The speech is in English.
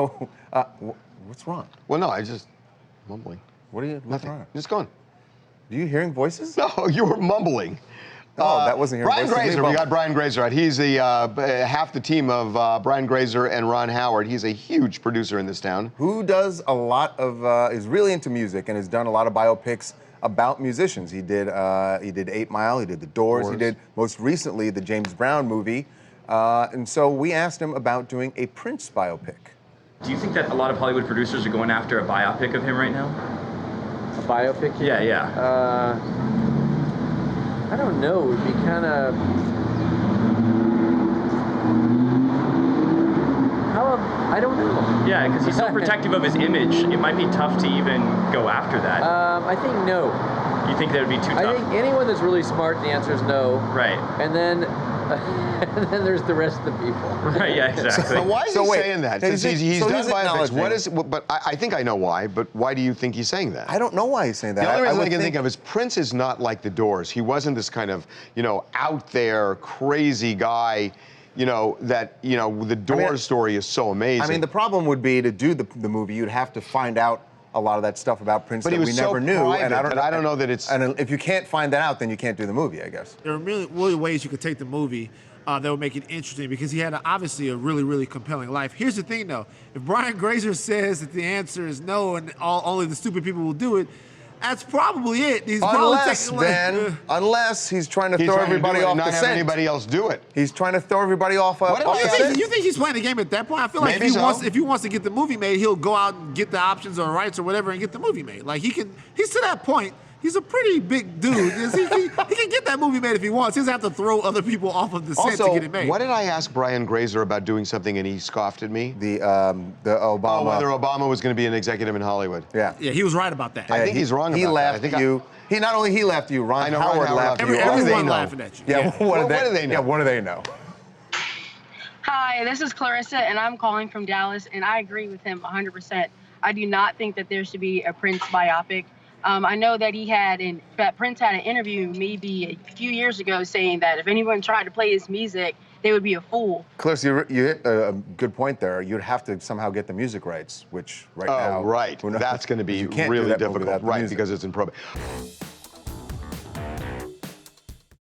So, what's wrong? Well, no, I just mumbling. What are you? Nothing. Just going. Are you hearing voices? No, you were mumbling. Oh, that wasn't hearing Brian voices. Grazer. We got Brian Grazer out. He's the half the team of Brian Grazer and Ron Howard. He's a huge producer in this town. Who does a lot of is really into music and has done a lot of biopics about musicians. He did 8 Mile. He did The Doors. He did most recently the James Brown movie. And so we asked him about doing a Prince biopic. Do you think that a lot of Hollywood producers are going after a biopic of him right now? A biopic? Yeah, yeah. I don't know. It would be kind of... I don't know. Yeah, because he's so protective of his image, it might be tough to even go after that. I think no. You think that would be too tough? I think anyone that's really smart, the answer is no. Right. And then there's the rest of the people. Right, yeah, exactly. So why is he saying that? Since he's done biopics, what is? But I think I know why. But why do you think he's saying that? I don't know why he's saying that. The only reason I can think of is Prince is not like the Doors. He wasn't this kind of, out there crazy guy. The Doors story is so amazing. I mean, the problem would be to do the movie, you'd have to find out a lot of that stuff about Prince that we never knew. And I don't know that it's... And if you can't find that out, then you can't do the movie, I guess. There are really ways you could take the movie that would make it interesting because he had obviously a really compelling life. Here's the thing, though. If Brian Grazer says that the answer is no and only the stupid people will do it, that's probably it. He's unless he's trying to throw everybody off the scent. Not have anybody else do it. He's trying to throw everybody off the scent. You think he's playing the game at that point? I feel like if he wants to get the movie made, he'll go out and get the options or rights or whatever and get the movie made. Like he's to that point. He's a pretty big dude. He can get that movie made if he wants. He doesn't have to throw other people off of the set to get it made. What did I ask Brian Grazer about doing something and he scoffed at me? The Obama. Oh, whether Obama was going to be an executive in Hollywood. Yeah. Yeah, he was right about that. I think he's wrong about that. He left you. Not only he left you, Ron Howard left you. Everyone laughing at you. Yeah, what do they know? Yeah, what do they know? Hi, this is Clarissa, and I'm calling from Dallas, and I agree with him 100%. I do not think that there should be a Prince biopic. I know that Prince had an interview maybe a few years ago saying that if anyone tried to play his music, they would be a fool. Clarissa, you hit a good point there. You'd have to somehow get the music rights, which now... Oh, right. That's going to be really difficult, right, because it's in probate.